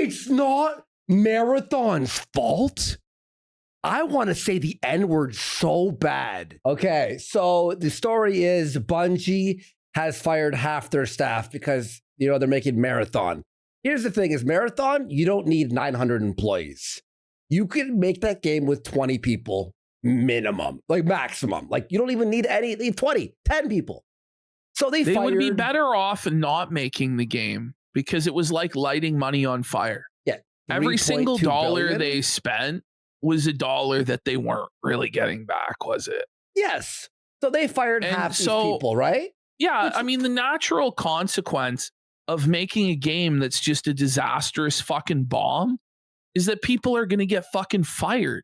It's not Marathon's fault. I want to say the N-word so bad. Okay, so the story is Bungie has fired half their staff because, they're making Marathon. Here's the thing is Marathon, you don't need 900 employees. You can make that game with 20 people minimum, like maximum. Like you don't even need 10 people. So they would be better off not making the game because it was like lighting money on fire. Yeah. Every single dollar billion? they spent was a dollar that they weren't really getting back, was it? Yes. So they fired half these people, right? Yeah. I mean, the natural consequence of making a game that's just a disastrous fucking bomb is that people are going to get fucking fired.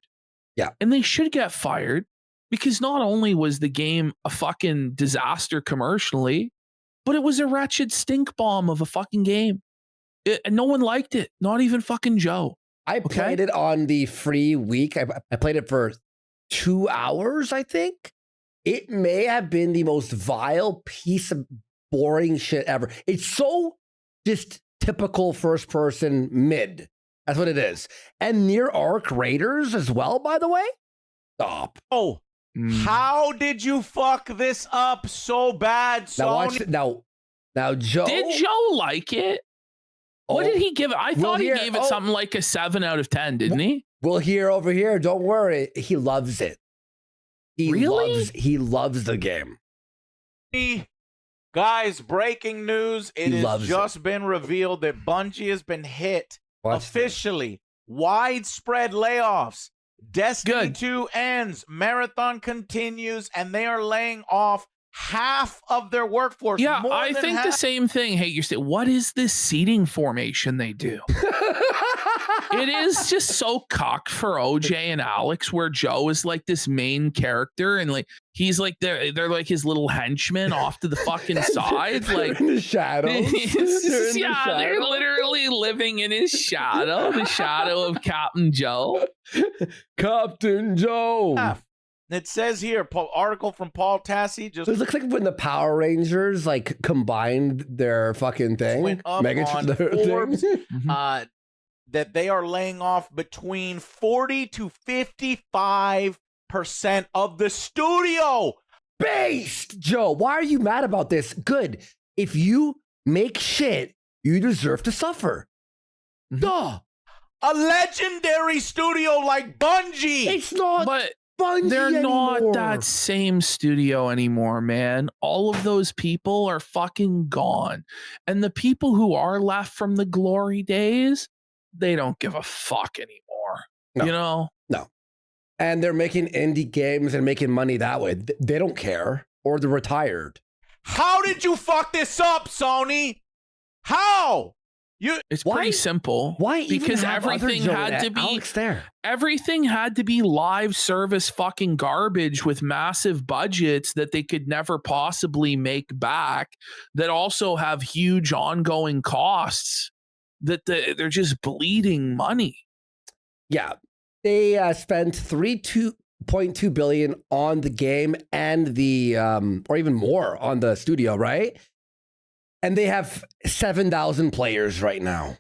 Yeah. And they should get fired because not only was the game a fucking disaster commercially, but it was a wretched stink bomb of a fucking game. And no one liked it. Not even fucking Joe. I played it on the free week. I played it for 2 hours, I think. It may have been the most vile piece of boring shit ever. It's so just typical first person mid. That's what it is. And near Arc Raiders as well, by the way. Stop. Oh, how did you fuck this up so bad, Sony? Now watch it. Now, Joe. Did Joe like it? What did he give it? I thought he gave it something like a 7 out of 10, didn't he? We'll hear over here. Don't worry. He loves it. He loves the game. Guys, breaking news. It has just been revealed that Bungie has been hit officially. Widespread layoffs. Destiny 2 ends. Marathon continues, and they are laying off half of their workforce. Yeah, I think the same thing. Hey, you're saying, what is this seating formation they do? It is just so cocked for OJ and Alex, where Joe is like this main character, and like he's like they're like his little henchmen off to the fucking side, like in the shadows. They're literally living in his shadow, the shadow of Captain Joe. Captain Joe. It says here, article from Paul Tassi. It looks like when the Power Rangers like combined their fucking thing, went up on Forbes, that they are laying off between 40 to 55% of the studio. Based, Joe. Why are you mad about this? Good. If you make shit, you deserve to suffer. Duh. A legendary studio like Bungie. It's not. But Bungie they're anymore. not that same studio anymore, man. All of those people are fucking gone. And the people who are left from the glory days, they don't give a fuck anymore. No. No. And they're making indie games and making money that way. They don't care. Or they're retired. How did you fuck this up, Sony? How? It's pretty simple. Why? Because everything had to be live service fucking garbage with massive budgets that they could never possibly make back, that also have huge ongoing costs, that they're just bleeding money. Yeah. They spent $3.2 billion on the game and the or even more on the studio, right? And they have 7,000 players right now.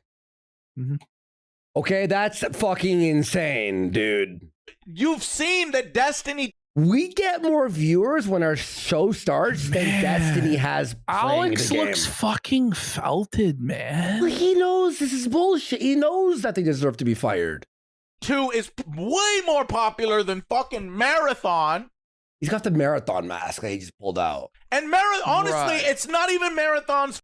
Okay, that's fucking insane, dude. You've seen that Destiny. We get more viewers when our show starts than Destiny has. Alex looks fucking felted, man. Well, he knows this is bullshit. He knows that they deserve to be fired. 2 is way more popular than fucking Marathon. He's got the Marathon mask that he just pulled out. And honestly, it's not even Marathon's.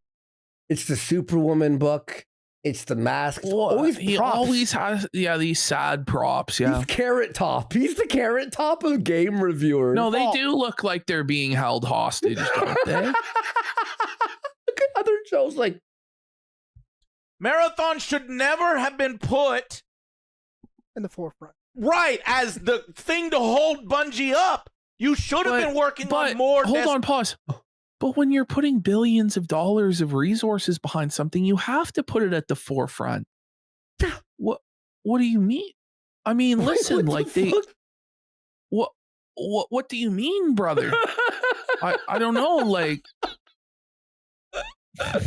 It's the Superwoman book. It's the mask. He always has, these sad props. Yeah, he's Carrot Top. He's the Carrot Top of game reviewers. No, they do look like they're being held hostage, don't they? Look at other shows like Marathon should never have been put in the forefront, right, as the thing to hold Bungie up. You should have been working on more. Hold on, pause. But when you're putting billions of dollars of resources behind something, you have to put it at the forefront. What do you mean? I mean, listen, like what do you mean, brother? I don't know, like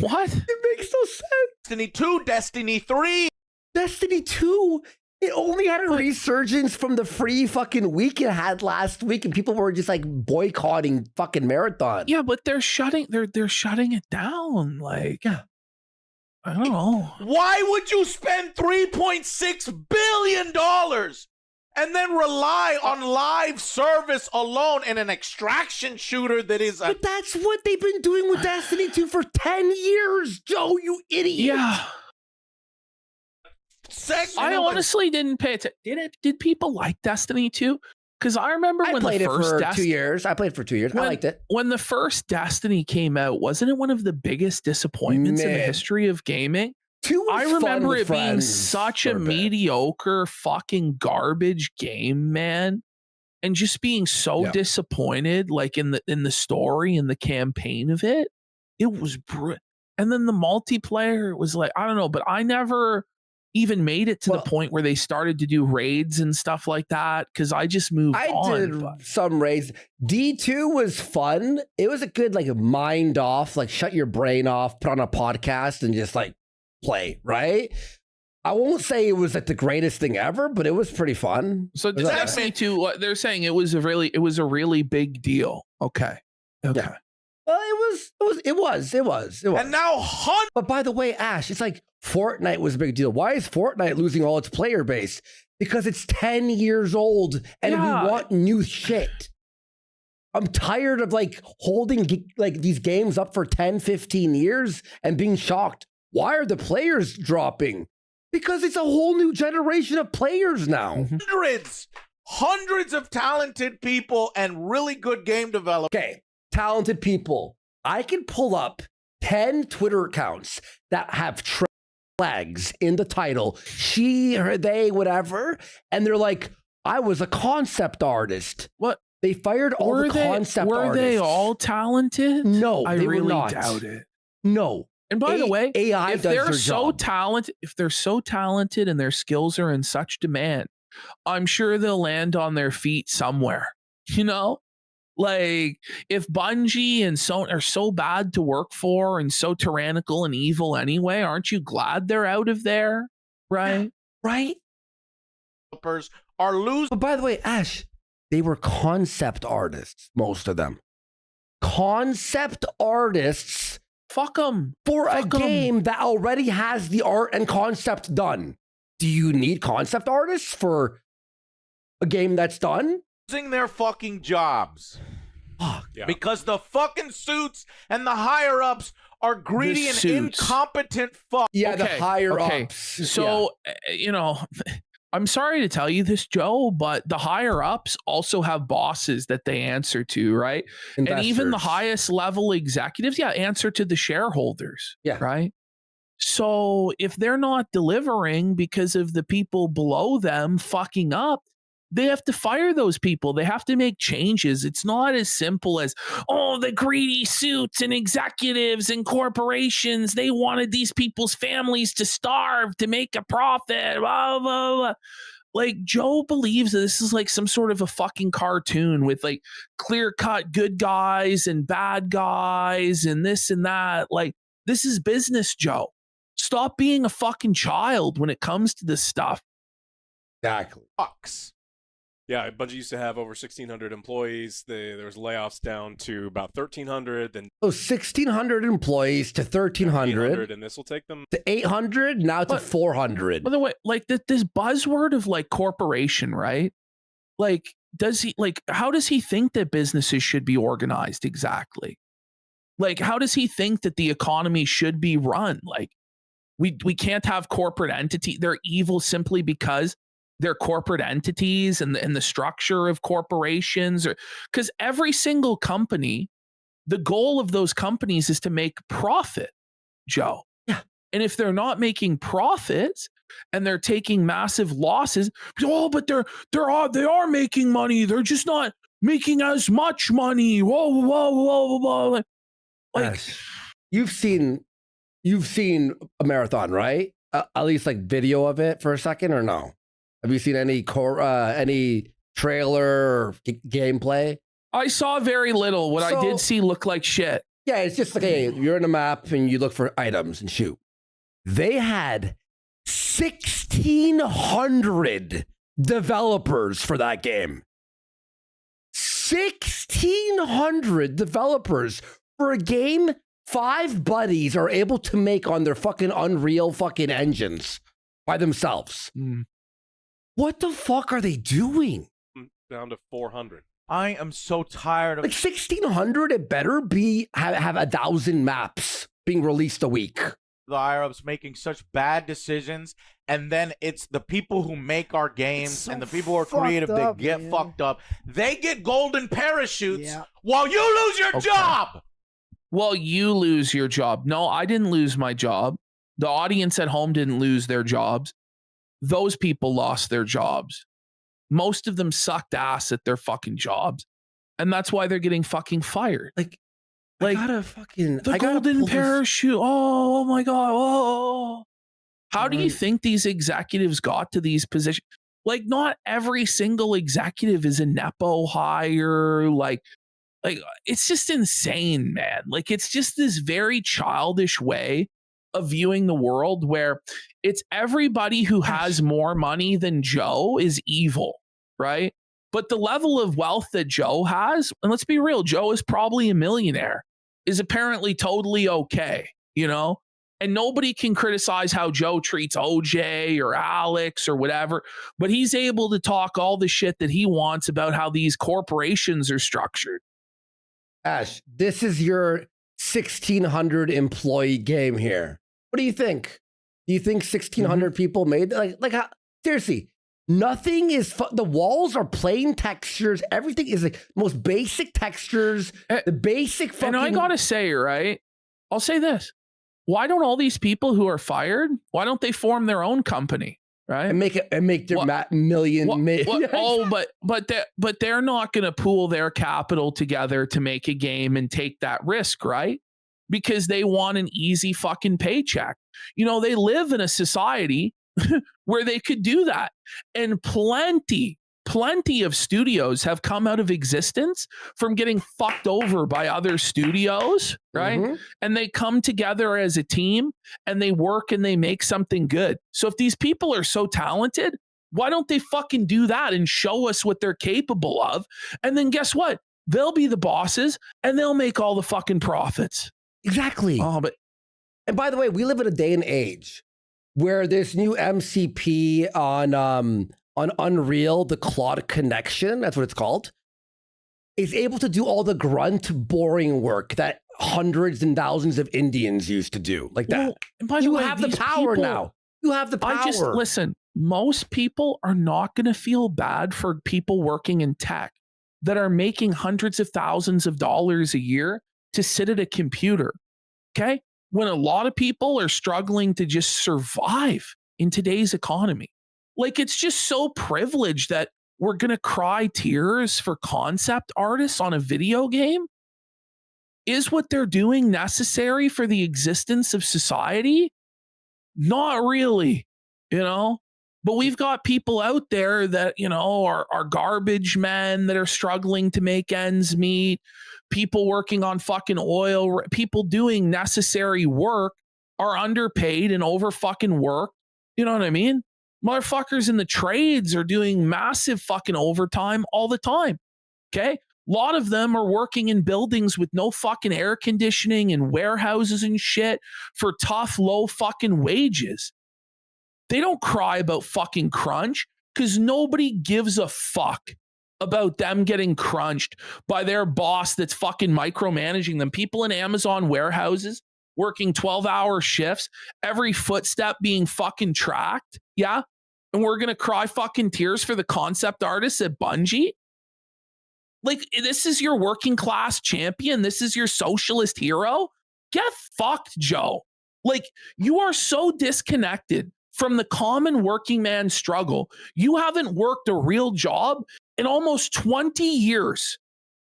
what? It makes no sense. Destiny 2, Destiny 3. Destiny 2, it only had a resurgence from the free fucking week it had last week, and people were just like boycotting fucking Marathon. Yeah, but they're shutting it down. Like, I don't know. Why would you spend $3.6 billion and then rely on live service alone in an extraction shooter that is But that's what they've been doing with Destiny 2 for 10 years, Joe, you idiot. Yeah. I honestly didn't pay attention. Did people like Destiny 2? Because I remember when the first 2 years. I played for 2 years. I liked it. When the first Destiny came out, wasn't it one of the biggest disappointments in the history of gaming? 2 was I remember it being such a mediocre fucking garbage game, man. And just being so disappointed, like in the story and the campaign of it. It was brutal. And then the multiplayer was like, I don't know, but I never even made it to the point where they started to do raids and stuff like that, because I just moved on. I did some raids. D2 was fun. It was a good like mind off, like shut your brain off, put on a podcast and just like play, right? I won't say it was like the greatest thing ever, but it was pretty fun. So Destiny 2, they're saying it was a really big deal. Okay. Yeah. Well, it was. And now But by the way, Ash, it's like Fortnite was a big deal. Why is Fortnite losing all its player base? Because it's 10 years old and we want new shit. I'm tired of like holding like these games up for 10, 15 years and being shocked. Why are the players dropping? Because it's a whole new generation of players now. Hundreds of talented people and really good game developers. Okay. Talented people. I can pull up 10 Twitter accounts that have flags in the title, she, her, they, whatever, and they're like, I was a concept artist. What? They fired all the concept artists. Were they all talented? No, I really doubt it. No. And by the way, AI if they're so talented, and their skills are in such demand, I'm sure they'll land on their feet somewhere. You know? Like, if Bungie and Sony are so bad to work for and so tyrannical and evil anyway, aren't you glad they're out of there? Right? Right? Developers are losing. But by the way, Ash, they were concept artists, most of them. Concept artists. Fuck them. For a game that already has the art and concept done. Do you need concept artists for a game that's done? Their fucking jobs. Yeah. Because the fucking suits and the higher ups are greedy and incompetent fuck. Yeah, the higher ups. So, you know, I'm sorry to tell you this, Joe, but the higher ups also have bosses that they answer to, right? Investors. And even the highest level executives, answer to the shareholders, right? So if they're not delivering because of the people below them fucking up, they have to fire those people. They have to make changes. It's not as simple as, oh, the greedy suits and executives and corporations, they wanted these people's families to starve to make a profit. Blah, blah, blah. Like, Joe believes that this is like some sort of a fucking cartoon with like clear-cut good guys and bad guys and this and that. Like, this is business, Joe. Stop being a fucking child when it comes to this stuff. Exactly. Fucks. Yeah, Bungie used to have over 1,600 employees. There was layoffs down to about 1,300. Then 1,600 employees to 1,300. And this will take them to 800, now to 400. By the way, like this buzzword of like corporation, right? Like, how does he think that businesses should be organized exactly? Like, how does he think that the economy should be run? Like, we can't have corporate entity. They're evil simply because they're corporate entities and the structure of corporations, or because every single company, the goal of those companies is to make profit, Joe. Yeah. And if they're not making profits and they're taking massive losses, but they are making money. They're just not making as much money. Whoa. Like, you've seen a marathon, right? At least like video of it for a second, or no? Have you seen any trailer or gameplay? I saw very little. What I did see looked like shit. Yeah, it's just like, hey, you're in a map and you look for items and shoot. They had 1,600 developers for that game. 1,600 developers for a game 5 buddies are able to make on their fucking Unreal fucking engines by themselves. What the fuck are they doing? Down to 400. I am so tired of 1,600. It better be have 1,000 maps being released a week. The higher ups making such bad decisions, and then it's the people who make our games so and the people who are creative that get fucked up. They get golden parachutes while you lose your job. Well, you lose your job. No, I didn't lose my job. The audience at home didn't lose their jobs. Those people lost their jobs. Most of them sucked ass at their fucking jobs. And that's why they're getting fucking fired. Like I gotta fucking... The golden parachute. Oh my God. Oh. How do you think these executives got to these positions? Like, not every single executive is a Nepo hire. Like, it's just insane, man. Like, it's just this very childish way of viewing the world where it's everybody who has more money than Joe is evil, right? But the level of wealth that Joe has, and let's be real, Joe is probably a millionaire, is apparently totally okay, you know? And nobody can criticize how Joe treats OJ or Alex or whatever, but he's able to talk all the shit that he wants about how these corporations are structured. Ash, this is your 1,600 employee game here. What do you think? Do you think 1,600 people made like how, seriously? Nothing is the walls are plain textures. Everything is like most basic textures. The basic fucking. And I gotta say, right? I'll say this: why don't all these people who are fired? Why don't they form their own company? Right, and make their million. But they're not going to pool their capital together to make a game and take that risk, right? Because they want an easy fucking paycheck. You know, they live in a society where they could do that, and plenty of studios have come out of existence from getting fucked over by other studios, right? Mm-hmm. And they come together as a team and they work and they make something good. So if these people are so talented, why don't they fucking do that and show us what they're capable of? And then guess what? They'll be the bosses and they'll make all the fucking profits. Exactly. And by the way, we live in a day and age where this new MCP on Unreal, the Claude Connection, that's what it's called, is able to do all the grunt, boring work that hundreds and thousands of Indians used to do. Like that. And by the way, have the power now. You have the power. Listen, most people are not going to feel bad for people working in tech that are making hundreds of thousands of dollars a year to sit at a computer. Okay? When a lot of people are struggling to just survive in today's economy. Like, it's just so privileged that we're going to cry tears for concept artists on a video game. Is what they're doing necessary for the existence of society? Not really, you know? But we've got people out there that, you know, are garbage men that are struggling to make ends meet. People working on fucking oil, people doing necessary work are underpaid and over fucking work. You know what I mean? Motherfuckers in the trades are doing massive fucking overtime all the time. Okay? A lot of them are working in buildings with no fucking air conditioning and warehouses and shit for tough, low fucking wages. They don't cry about fucking crunch because nobody gives a fuck about them getting crunched by their boss that's fucking micromanaging them. People in Amazon warehouses working 12-hour shifts, every footstep being fucking tracked. Yeah. And we're going to cry fucking tears for the concept artists at Bungie. Like, this is your working class champion. This is your socialist hero. Get fucked, Joe. Like, you are so disconnected from the common working man struggle. You haven't worked a real job in almost 20 years.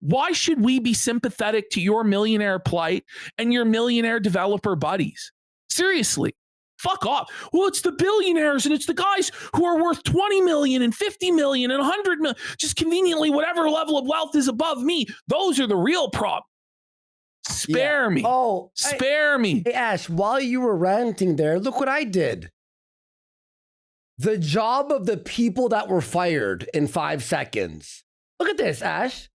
Why should we be sympathetic to your millionaire plight and your millionaire developer buddies? Seriously, fuck off. Well, it's the billionaires and it's the guys who are worth 20 million and 50 million and 100 million. Just conveniently, whatever level of wealth is above me. Those are the real problem. Spare me. Oh, spare me. Hey, Ash, while you were ranting there, look what I did. the job of the people that were fired in 5 seconds. Look at this, Ash.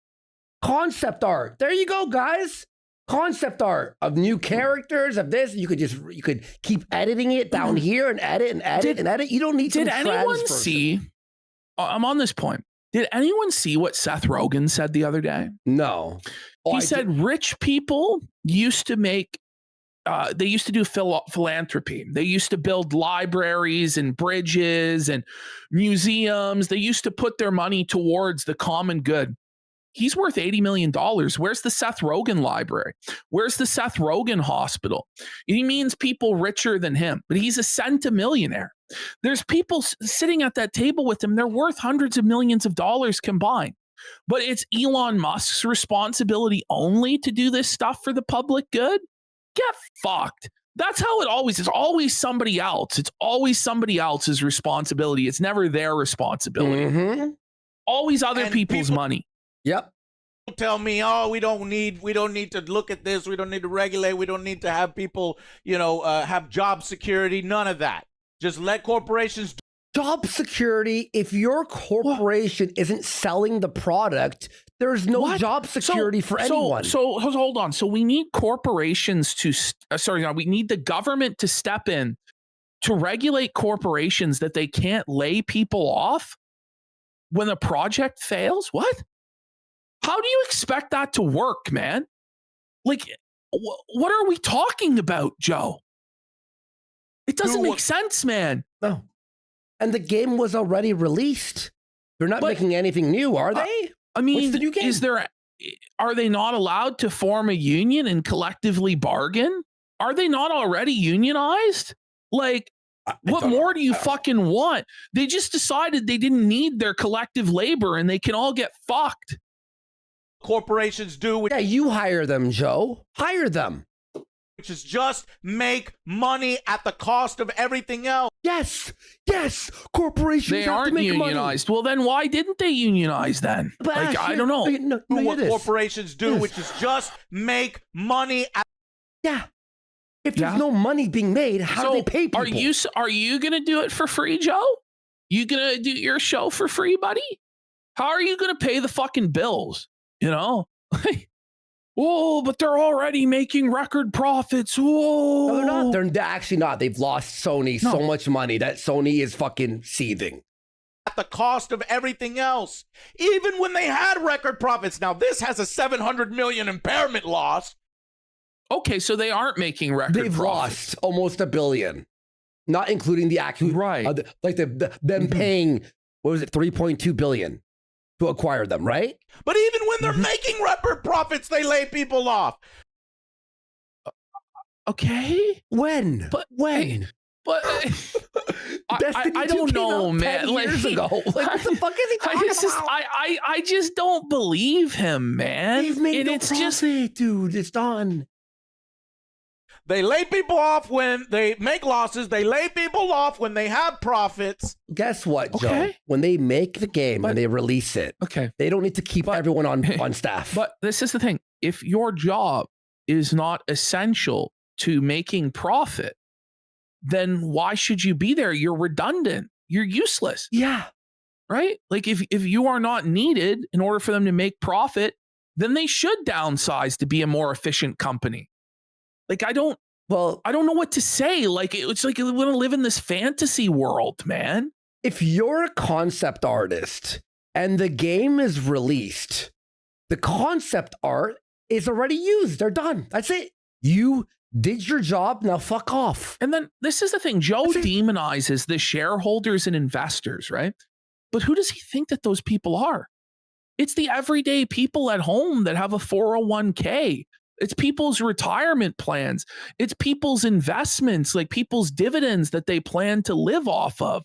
Concept art. There you go, guys. Concept art of new characters of this. You could keep editing it down here and edit and edit and edit. You don't need to. Did anyone see? I'm on this point. Did anyone see what Seth Rogen said the other day? No. He said rich people used to make. They used to do philanthropy. They used to build libraries and bridges and museums. They used to put their money towards the common good. He's worth $80 million. Where's the Seth Rogen library? Where's the Seth Rogen hospital? He means people richer than him, but he's a centimillionaire. There's people sitting at that table with him. They're worth hundreds of millions of dollars combined. But it's Elon Musk's responsibility only to do this stuff for the public good? Get fucked. That's how it always is. Always somebody else. It's always somebody else's responsibility. It's never their responsibility. Mm-hmm. Always other people's money. Yep. Tell me, oh, we don't need to look at this. We don't need to regulate. We don't need to have people, have job security. None of that. Just let corporations do. Job security. If your corporation isn't selling the product, there's no job security for anyone. So hold on. So we need corporations to, we need the government to step in to regulate corporations that they can't lay people off when a project fails? What? How do you expect that to work, man? Like, what are we talking about, Joe? It doesn't make sense, man. No. And the game was already released. They're not making anything new, are they? I mean, what's the new game? Are they not allowed to form a union and collectively bargain? Are they not already unionized? Like, what more do you fucking want? They just decided they didn't need their collective labor and they can all get fucked. Corporations do. Yeah, you hire them, Joe. Hire them. Which is just make money at the cost of everything else. Yes. Corporations have to make unionized. money. Well, then why didn't they unionize then? But like, I don't know. Do what corporations do, which is just make money. If there's no money being made, how do they pay people? Are you gonna do it for free, Joe? You gonna do your show for free, buddy? How are you gonna pay the fucking bills? Oh, but they're already making record profits. Whoa. No, they're not. They're actually not. They've lost Sony so much money that Sony is fucking seething. At the cost of everything else. Even when they had record profits. Now, this has a $700 million impairment loss. Okay, so they aren't making record profits. They've lost almost $1 billion. Not including the actual... Right. Them paying, what was it, $3.2 billion to acquire them, right? But even when they're making record profits, they lay people off. Okay. When? But when? But I don't know, man. 10 years ago. Like, what the fuck is he talking about? I just don't believe him, man. They've made no profit, dude. It's done. They lay people off when they make losses. They lay people off when they have profits. Guess what, Joe? When they make the game and they release it, they don't need to keep everyone on staff. But this is the thing. If your job is not essential to making profit, then why should you be there? You're redundant. You're useless. Yeah. Right? Like if you are not needed in order for them to make profit, then they should downsize to be a more efficient company. Like, I don't know what to say. Like, it's like we want to live in this fantasy world, man. If you're a concept artist and the game is released, the concept art is already used. They're done. That's it. You did your job. Now fuck off. And then this is the thing. Joe demonizes the shareholders and investors, right? But who does he think that those people are? It's the everyday people at home that have a 401k. It's people's retirement plans. It's people's investments, like people's dividends that they plan to live off of.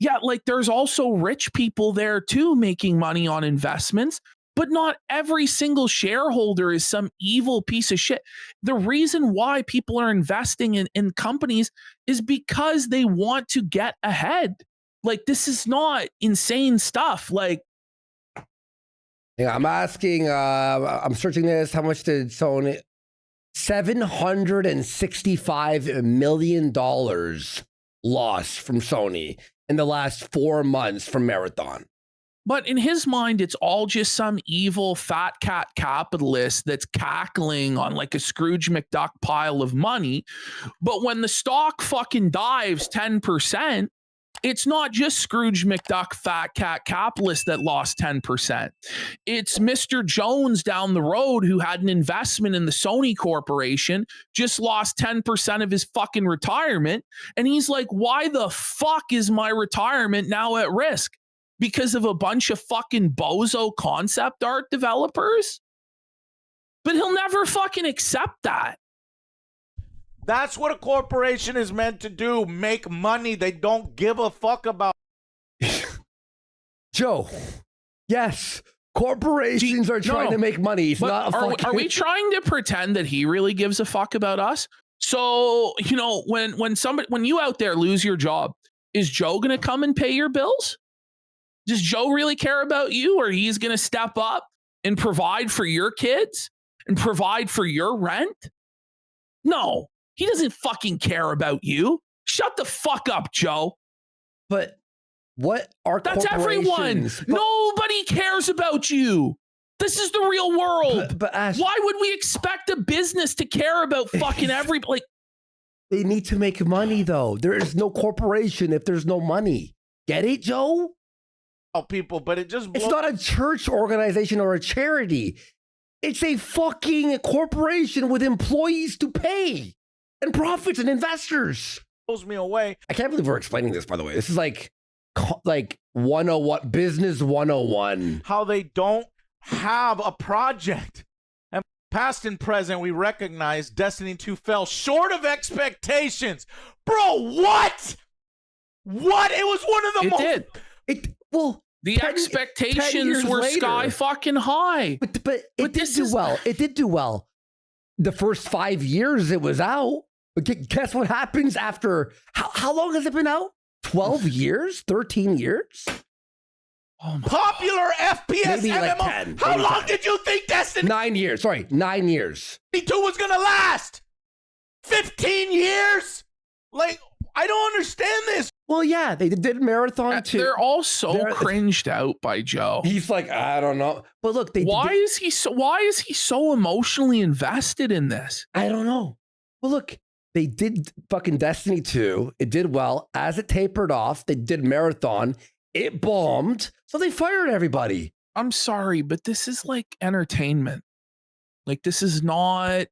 Yeah, like there's also rich people there too making money on investments, but not every single shareholder is some evil piece of shit. The reason why people are investing in companies is because they want to get ahead. Like, this is not insane stuff. Like, yeah, I'm asking, I'm searching this. How much did Sony? $765 million loss from Sony in the last 4 months from Marathon. But in his mind, it's all just some evil fat cat capitalist that's cackling on like a Scrooge McDuck pile of money. But when the stock fucking dives 10%, it's not just Scrooge McDuck fat cat capitalist that lost 10%. It's Mr. Jones down the road who had an investment in the Sony Corporation, just lost 10% of his fucking retirement. And he's like, why the fuck is my retirement now at risk? Because of a bunch of fucking bozo concept art developers? But he'll never fucking accept that. That's what a corporation is meant to do. Make money. They don't give a fuck about. Joe, yes, corporations are trying to make money. It's not are we trying to pretend that he really gives a fuck about us? So, you know, when you out there lose your job, is Joe going to come and pay your bills? Does Joe really care about you, or he's going to step up and provide for your kids and provide for your rent? No, he doesn't fucking care about you. Shut the fuck up, Joe. But what are That's everyone. Nobody cares about you. This is the real world. But Ash, why would we expect a business to care about fucking everybody? Like, they need to make money, though. There is no corporation if there's no money. Get it, Joe? People, but it just it's not a church organization or a charity. It's a fucking corporation with employees to pay and profits and investors. Blows me away. I can't believe we're explaining this, by the way. This is like 101 business 101. How they don't have a project. And past and present, we recognize Destiny 2 fell short of expectations. Bro, what? What? It was one of the most. It did. Well, the expectations were sky fucking high. But it did do well. It did do well. The first 5 years it was out. But guess what happens after? How long has it been out? 12 years? 13 years? Oh popular FPS maybe MMO. Like 10, how long did you think Destiny 9 years. Sorry, 9 years. 2 was going to last? 15 years? Like, I don't understand this. Well, yeah, they did Marathon too. They're all so cringed out by Joe. He's like, I don't know. But look, why is he so emotionally invested in this? I don't know. Well, look, they did fucking Destiny 2. It did well. As it tapered off, they did Marathon. It bombed. So they fired everybody. I'm sorry, but this is like entertainment. Like, this is not...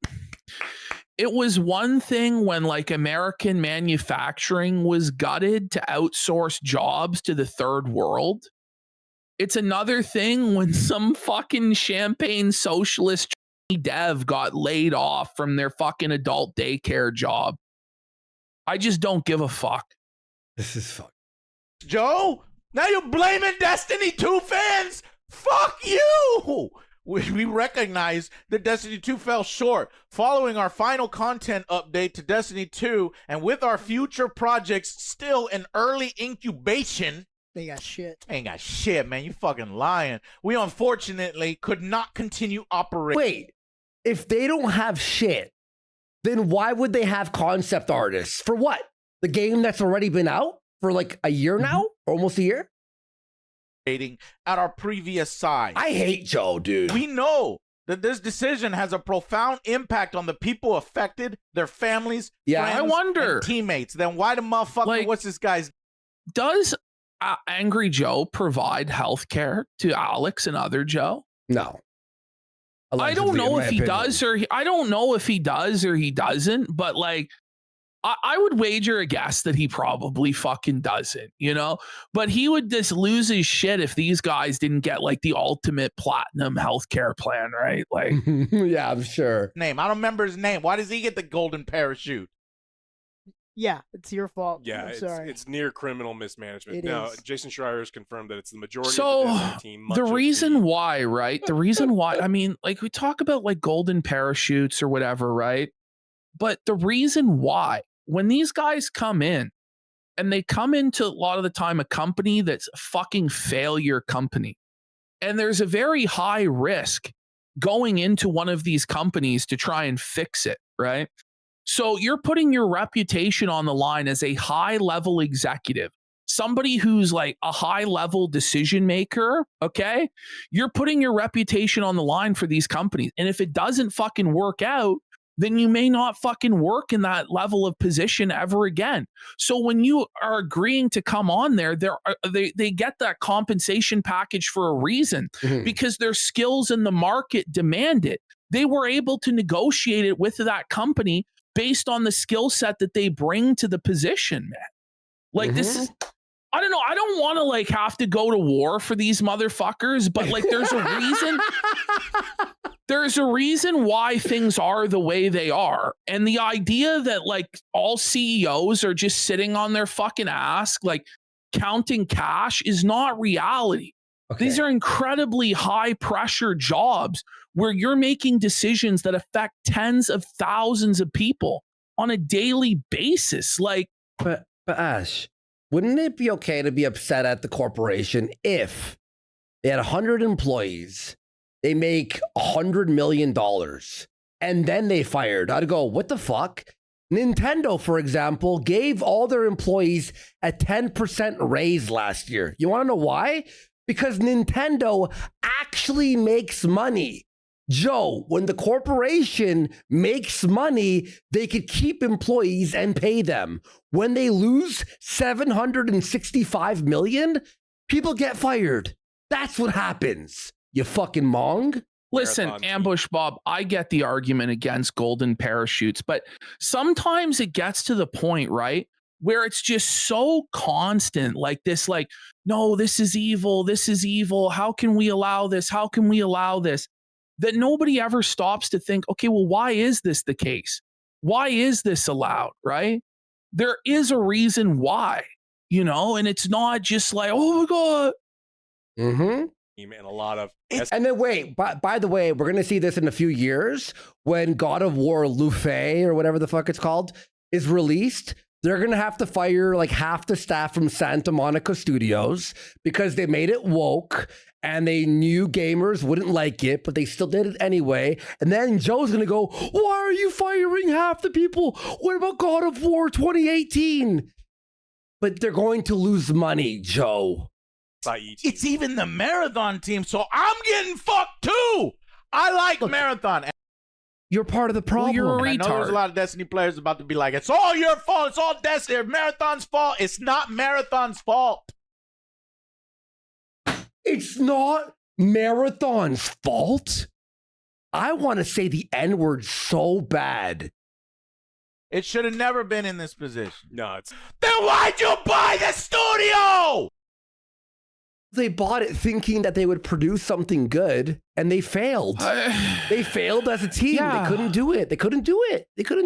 It was one thing when like American manufacturing was gutted to outsource jobs to the third world. It's another thing when some fucking champagne socialist dev got laid off from their fucking adult daycare job. I just don't give a fuck. This is fuck. Joe, now you're blaming Destiny 2 fans? Fuck you! We recognize that Destiny 2 fell short. Following our final content update to Destiny 2, and with our future projects still in early incubation. They got shit. Ain't got shit, man. You fucking lying. We unfortunately could not continue operating. Wait, if they don't have shit, then why would they have concept artists? For what? The game that's already been out for like a year now? Almost a year? At our previous size. I hate Joe, dude. We know that this decision has a profound impact on the people affected, their families, friends, I wonder, and teammates. Then why the motherfucker, like, what's this guy's? Does Angry Joe provide healthcare to Alex and other Joe? No. Allegedly, I don't know if he does I don't know if he does or he doesn't, but like, I would wager a guess that he probably fucking doesn't, you know? But he would just lose his shit if these guys didn't get like the ultimate platinum healthcare plan, right? Like, yeah, I'm sure. Name. I don't remember his name. Why does he get the golden parachute? Yeah, it's your fault. Yeah, sorry. It's near criminal mismanagement. It now, is. Jason Schreier has confirmed that it's the majority so of the Destiny team. The reason why, right? The reason why, I mean, like we talk about like golden parachutes or whatever, right? But the reason why, when these guys come in, and they come into a lot of the time a company that's a fucking failure company, and there's a very high risk going into one of these companies to try and fix it, right? So you're putting your reputation on the line as a high-level executive somebody who's like a high level decision maker, okay, you're putting your reputation on the line for these companies. And if it doesn't fucking work out, then you may not fucking work in that level of position ever again. So when you are agreeing to come on there, they get that compensation package for a reason, because their skills in the market demand it. They were able to negotiate it with that company based on the skill set that they bring to the position, man. Like this is, I don't know. I don't want to like have to go to war for these motherfuckers, but like there's a reason. There's a reason why things are the way they are. And the idea that like all CEOs are just sitting on their fucking ass, like counting cash, is not reality. Okay. These are incredibly high pressure jobs where you're making decisions that affect tens of thousands of people on a daily basis. Like, but Ash, wouldn't it be okay to be upset at the corporation if they had 100 employees, they make $100 million, and then they fired? I'd go, what the fuck? Nintendo, for example, gave all their employees a 10% raise last year. You want to know why? Because Nintendo actually makes money. Joe, when the corporation makes money, they could keep employees and pay them. When they lose $765 million, people get fired. That's what happens. You fucking mong. Listen, Ambush Bob, I get the argument against golden parachutes, but sometimes it gets to the point, right, where it's just so constant, like this, like, no, this is evil. This is evil. How can we allow this? How can we allow this? That nobody ever stops to think, okay, well, why is this the case? Why is this allowed, right? There is a reason why, you know, and it's not just like, oh my God. And a lot of... And then wait, by the way, we're going to see this in a few years when God of War Luffy, or whatever the fuck it's called, is released. They're going to have to fire like half the staff from Santa Monica Studios because they made it woke and they knew gamers wouldn't like it, but they still did it anyway. And then Joe's going to go, why are you firing half the people? What about God of War 2018? But they're going to lose money, Joe. It's even the Marathon team, so I'm getting fucked too. I like Marathon. You're part of the problem. Well, you're a retard. I know there's a lot of Destiny players about to be like, it's all your fault. It's all Destiny. Marathon's fault. It's not Marathon's fault. It's not Marathon's fault. I want to say the N-word so bad. It should have never been in this position. No, it's... Then why'd you buy the studio? They bought it thinking that they would produce something good, and they failed. They failed as a team. Yeah. They couldn't do it. They couldn't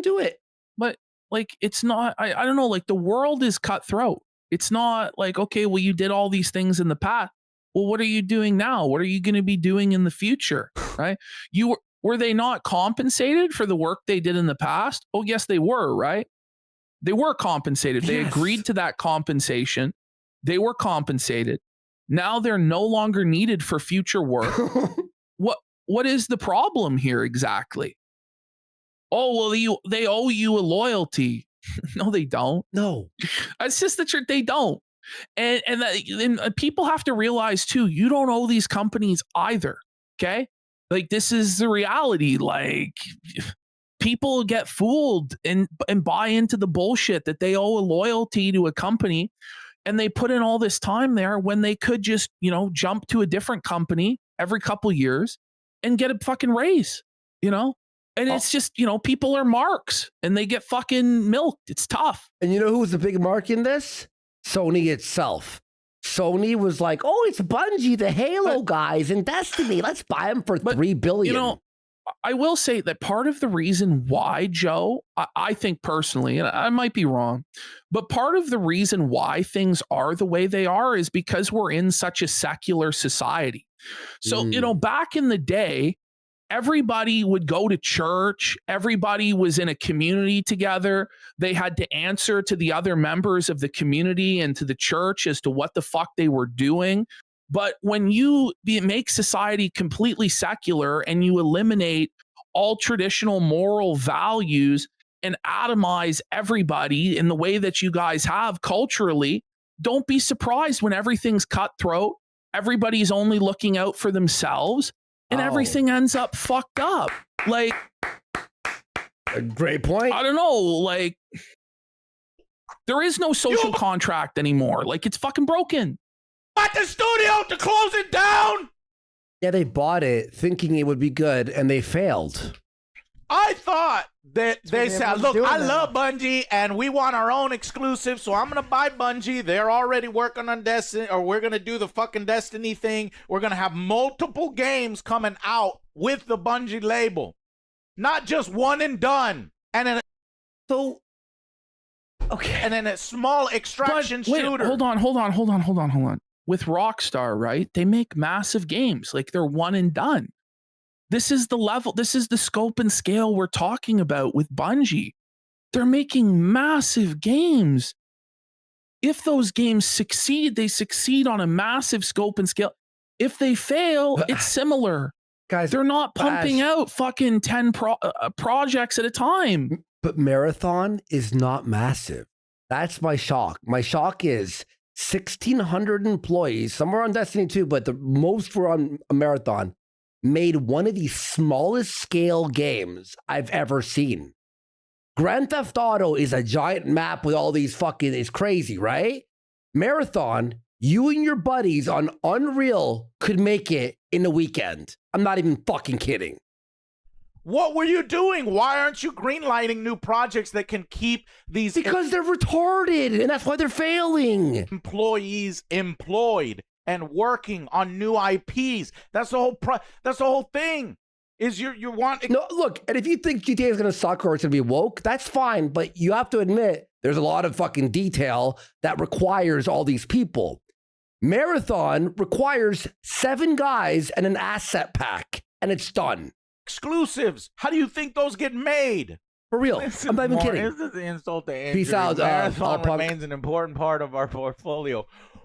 do it. But like, it's not, I don't know, like the world is cutthroat. It's not like, okay, well, you did all these things in the past. Well, what are you doing now? What are you going to be doing in the future? Right? Were they not compensated for the work they did in the past? Oh, yes, they were, right? They were compensated. They agreed to that compensation. They were compensated. Now they're no longer needed for future work. What is the problem here exactly? Oh, well, they owe you a loyalty. No, they don't. No. It's just the truth. They don't. And people have to realize too, you don't owe these companies either. Okay? Like, this is the reality. Like, people get fooled and buy into the bullshit that they owe a loyalty to a company. And they put in all this time there when they could just, you know, jump to a different company every couple years and get a fucking raise, you know? And it's just, you know, people are marks and they get fucking milked. It's tough. And you know who was a big mark in this? Sony itself. Sony was like, oh, it's Bungie, the Halo guys in Destiny. Let's buy them for $3 billion. You know, I will say that part of the reason why, Joe, I think personally, and I might be wrong, but part of the reason why things are the way they are is because we're in such a secular society. So, you know, back in the day, everybody would go to church. Everybody was in a community together. They had to answer to the other members of the community and to the church as to what the fuck they were doing. But when you make society completely secular and you eliminate all traditional moral values and atomize everybody in the way that you guys have culturally, don't be surprised when everything's cutthroat. Everybody's only looking out for themselves, and everything ends up fucked up. Like, a great point. I don't know. Like, there is no social contract anymore. Like, it's fucking broken. Bought the studio to close it down. Yeah, they bought it thinking it would be good, and they failed. I thought that they said, look, I love Bungie, and we want our own exclusive, so I'm going to buy Bungie. They're already working on Destiny, or we're going to do the fucking Destiny thing. We're going to have multiple games coming out with the Bungie label. Not just one and done. And then and then a small extraction shooter. Hold on. With Rockstar, right? They make massive games. Like, they're one and done. This is the level, this is the scope and scale we're talking about with Bungie. They're making massive games. If those games succeed, they succeed on a massive scope and scale. If they fail, it's similar. Guys, they're not pumping out fucking 10 projects at a time. But Marathon is not massive. That's my shock. My shock is 1,600 employees, some are on Destiny 2, but the most were on a Marathon, made one of the smallest scale games I've ever seen. Grand Theft Auto is a giant map with all these fucking, it's crazy, right? Marathon, you and your buddies on Unreal could make it in a weekend. I'm not even fucking kidding. What were you doing? Why aren't you greenlighting new projects that can keep these... Because they're retarded, and that's why they're failing. Employees employed and working on new IPs. That's the whole thing. Is you want... No, look, and if you think GTA is going to suck or it's going to be woke, that's fine, but you have to admit there's a lot of fucking detail that requires all these people. Marathon requires 7 guys and an asset pack, and it's done. Exclusives. How do you think those get made? For real. I'm not even kidding. This is the insult to injury. Peace out. Marathon remains an important part of our portfolio.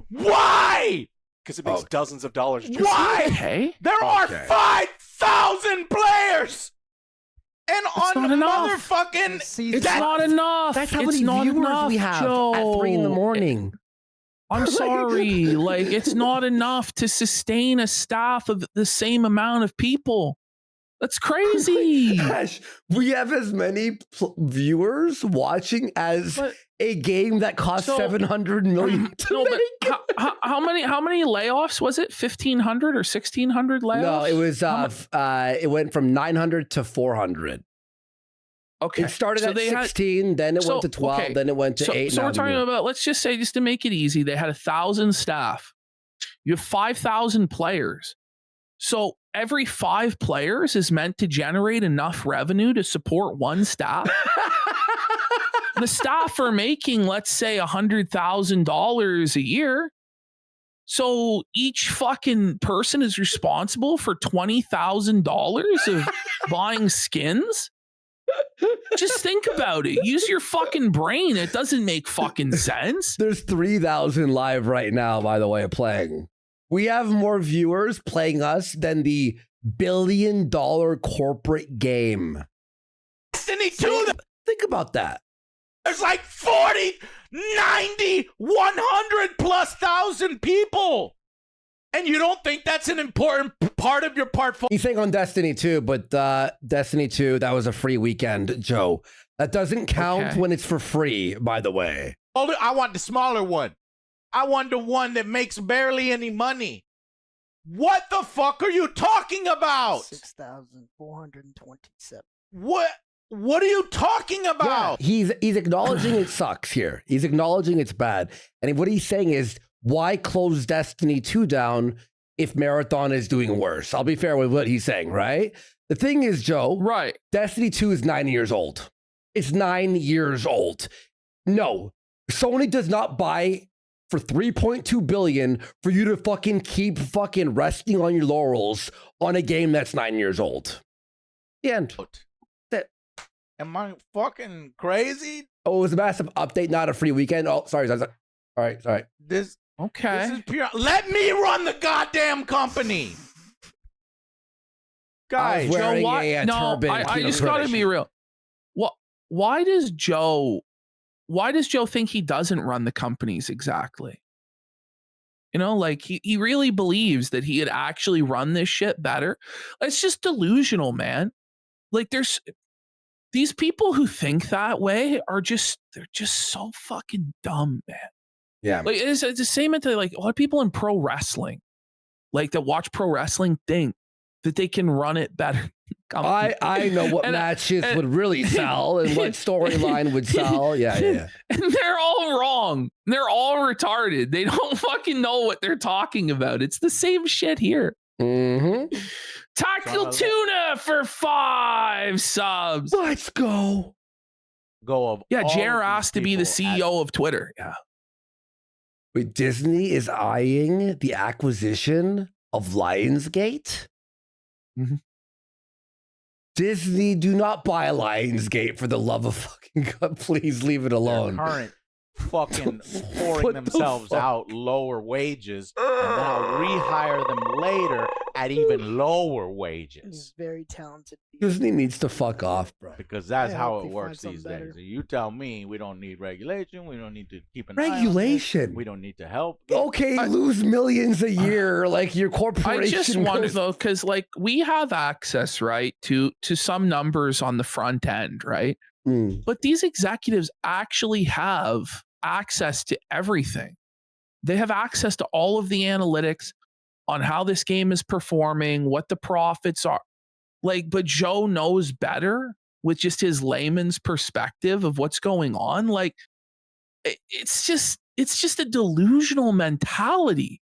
Why? Because it makes dozens of dollars. Why? Okay. There are 5,000 players. And it's on motherfucking... It's not enough. That's how it's many viewers enough, we have Joe. at 3 in the morning. I'm sorry. Like, it's not enough to sustain a staff of the same amount of people. That's crazy. Gosh, we have as many viewers watching as a game that cost $700 million to make. How many layoffs was it? 1,500 or 1,600 layoffs? No, it was it went from 900 to 400. Okay. It started at 16, then it went to 12, then it went to 8. So we're talking about, let's just say, just to make it easy, they had 1,000 staff. You have 5,000 players. So every 5 players is meant to generate enough revenue to support one staff. The staff are making, let's say, $100,000 a year. So each fucking person is responsible for $20,000 of buying skins. Just think about it. Use your fucking brain. It doesn't make fucking sense. There's 3,000 live right now, by the way, playing. We have more viewers playing us than the billion-dollar corporate game. Destiny 2. Think about that. There's like 40, 90, 100 plus thousand people. And you don't think that's an important part of your portfolio? He's saying on Destiny 2, but Destiny 2, that was a free weekend, Joe. That doesn't count when it's for free, by the way. I want the smaller one. I want the one that makes barely any money. What the fuck are you talking about? 6,427. What are you talking about? Yeah, he's acknowledging it sucks here. He's acknowledging it's bad. And what he's saying is, why close Destiny 2 down if Marathon is doing worse? I'll be fair with what he's saying, right? The thing is, Joe, right? Destiny 2 is 9 years old. It's 9 years old. No, Sony does not buy for $3.2 billion for you to fucking keep fucking resting on your laurels on a game that's 9 years old. The end. Am I fucking crazy? Oh, it was a massive update, not a free weekend. Oh, sorry. All right, sorry. This is pure. Let me run the goddamn company. Guys, Joe, turban. I just gotta be real. Why does Joe think he doesn't run the companies exactly? You know, like he really believes that he had actually run this shit better. It's just delusional, man. Like there's these people who think that way they're just so fucking dumb, man. Yeah. Like it's the same as like a lot of people in pro wrestling, like that watch pro wrestling think that they can run it better. I know what matches would really sell and what storyline would sell. Yeah. And they're all wrong. They're all retarded. They don't fucking know what they're talking about. It's the same shit here. Mm-hmm. Tactical Tuna for 5 subs. Let's go. Yeah, JR asked to be the CEO of Twitter. Yeah. Wait, Disney is eyeing the acquisition of Lionsgate? Mm-hmm. Disney, do not buy Lionsgate for the love of fucking God. Please leave it alone. Their current fucking pouring themselves out lower wages and now rehire them later at even lower wages. He's very talented. Disney needs to fuck off, bro. Because that's how it works these days. You tell me we don't need regulation. We don't need to keep an regulation. Eye on it. We don't need to help. Okay, lose millions a year, like your corporation. I just wonder though, because like we have access, right, to some numbers on the front end, right? But these executives actually have access to everything. They have access to all of the analytics on how this game is performing, what the profits are. Like, but Joe knows better with just his layman's perspective of what's going on. Like, it's just a delusional mentality.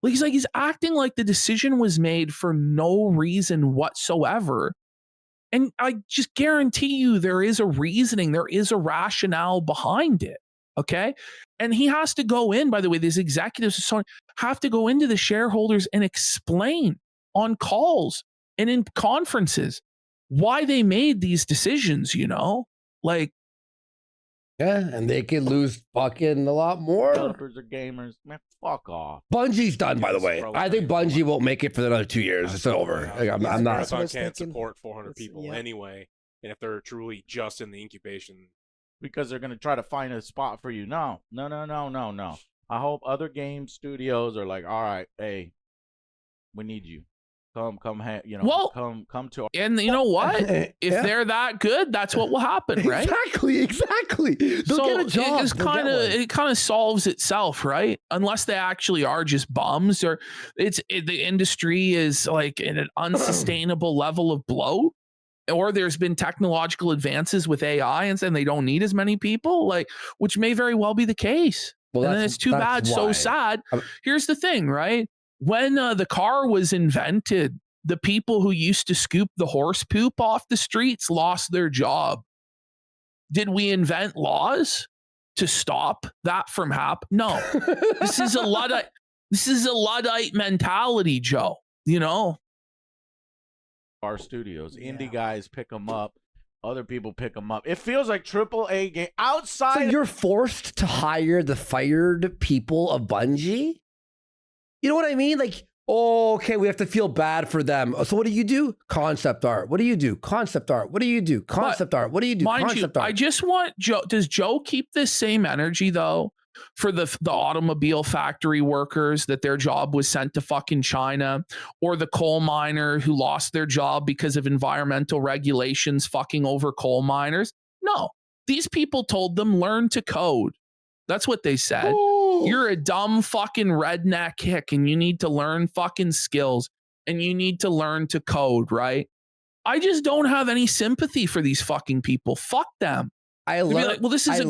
Like he's acting like the decision was made for no reason whatsoever. And I just guarantee you there is a reasoning, there is a rationale behind it. Okay. And he has to go in, by the way, these executives have to go into the shareholders and explain on calls and in conferences why they made these decisions, you know? Like, yeah, and they could lose fucking a lot more. Developers or gamers, man, fuck off. Bungie's done, by the way. I think Bungie won't make it for another 2 years. It's over. Like, I'm not. Marathon can't support 400 people anyway, and if they're truly just in the incubation, because they're gonna try to find a spot for you. No. I hope other game studios are like, all right, hey, we need you. Come, you know, well, come to our- and you know what? If they're that good, that's what will happen, right? Exactly. They'll get a job. It kind of solves itself, right? Unless they actually are just bums, or the industry is like in an unsustainable level of bloat, or there's been technological advances with AI and they don't need as many people, like, which may very well be the case. Well, and then it's too bad, so sad. Here's the thing, right? When the car was invented, the people who used to scoop the horse poop off the streets lost their job. Did we invent laws to stop that from happening? No. This is a Luddite mentality, Joe. You know? Our studios, indie guys pick them up. Other people pick them up. It feels like AAA game outside. So you're forced to hire the fired people of Bungie? You know what I mean? Like, oh, okay, we have to feel bad for them. So what do you do? Concept art. What do you do? Concept art. What do you do? Concept art. What do you do? Concept art. I just want Joe. Does Joe keep this same energy though for the automobile factory workers that their job was sent to fucking China, or the coal miner who lost their job because of environmental regulations fucking over coal miners? No, these people told them learn to code. That's what they said. Ooh. You're a dumb fucking redneck hick and you need to learn fucking skills and you need to learn to code, right? I just don't have any sympathy for these fucking people. Fuck them. I love. Like, well, this is a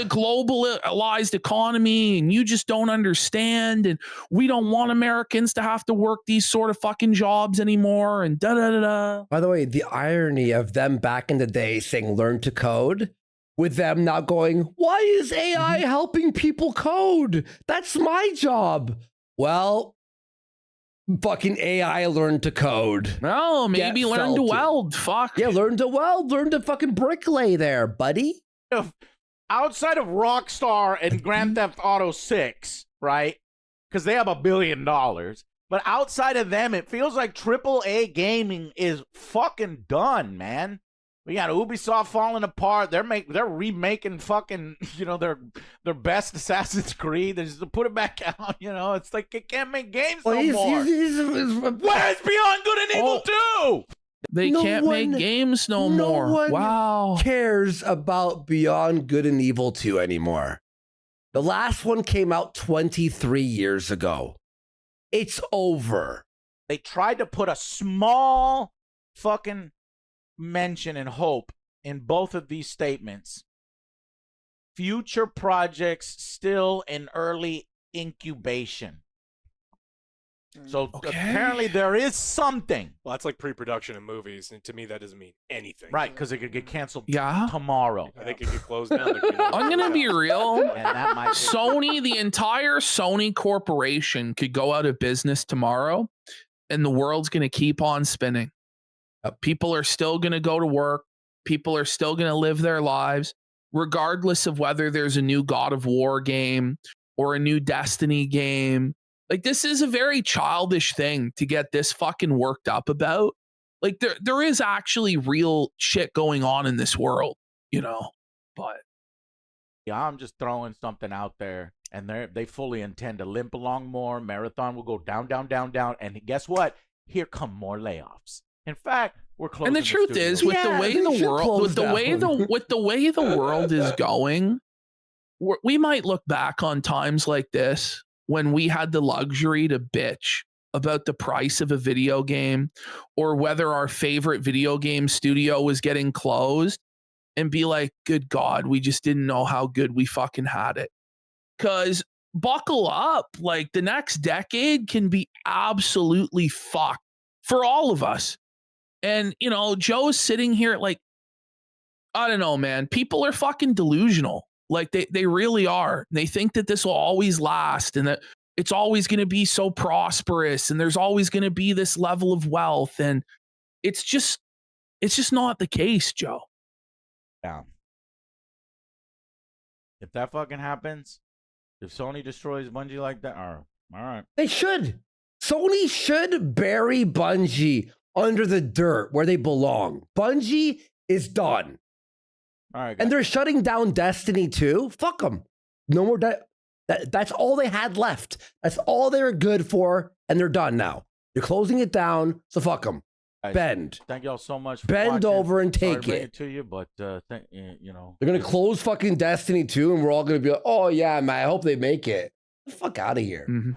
globalized economy, and you just don't understand. And we don't want Americans to have to work these sort of fucking jobs anymore. And da da da da. By the way, the irony of them back in the day saying "learn to code," with them now going, "Why is AI helping people code? That's my job." Well, fucking AI learned to code. No, maybe learn to weld. Fuck. Yeah, learn to weld. Learn to fucking bricklay there, buddy. Outside of Rockstar and Grand Theft Auto 6, right? Because they have $1 billion. But outside of them, it feels like AAA gaming is fucking done, man. We got Ubisoft falling apart. They're remaking fucking, their best Assassin's Creed. They just put it back out. It's like they can't make games no more. Where's Beyond Good and Evil 2? They can't make games no more. Wow. Cares about Beyond Good and Evil 2 anymore. The last one came out 23 years ago. It's over. They tried to put a small fucking mention and hope in both of these statements. Future projects still in early incubation. So apparently there is something. Well, that's like pre-production in movies, and to me that doesn't mean anything. Right, because it could get canceled tomorrow. They could get closed down. I'm going to be real. And that might Sony, the entire Sony corporation could go out of business tomorrow, and the world's going to keep on spinning. People are still going to go to work. People are still going to live their lives, regardless of whether there's a new God of War game or a new Destiny game. Like, this is a very childish thing to get this fucking worked up about. Like, there is actually real shit going on in this world, but. Yeah, I'm just throwing something out there, and they fully intend to limp along more. Marathon will go down, down, down, down, and guess what? Here come more layoffs. In fact, we're closing. And the truth is, with the way the world is going, we might look back on times like this when we had the luxury to bitch about the price of a video game or whether our favorite video game studio was getting closed and be like, good God, we just didn't know how good we fucking had it. Because buckle up, like the next decade can be absolutely fucked for all of us. And, Joe's sitting here like, I don't know, man, people are fucking delusional. Like they really are. They think that this will always last and that it's always going to be so prosperous and there's always going to be this level of wealth. And it's just not the case, Joe. Yeah. If that fucking happens, if Sony destroys Bungie like that, all right. They should. Sony should bury Bungie under the dirt where they belong. Bungie is done. All right, guys. And they're shutting down Destiny 2. Fuck them. No more. That's all they had left. That's all they're good for, and they're done now. They're closing it down, so fuck them. Guys, bend. Thank y'all so much. For bend watching. over and take Sorry to bring it to you, but they're gonna close fucking Destiny 2, and we're all gonna be like, oh yeah, man. I hope they make it. Get the fuck out of here. Mm-hmm.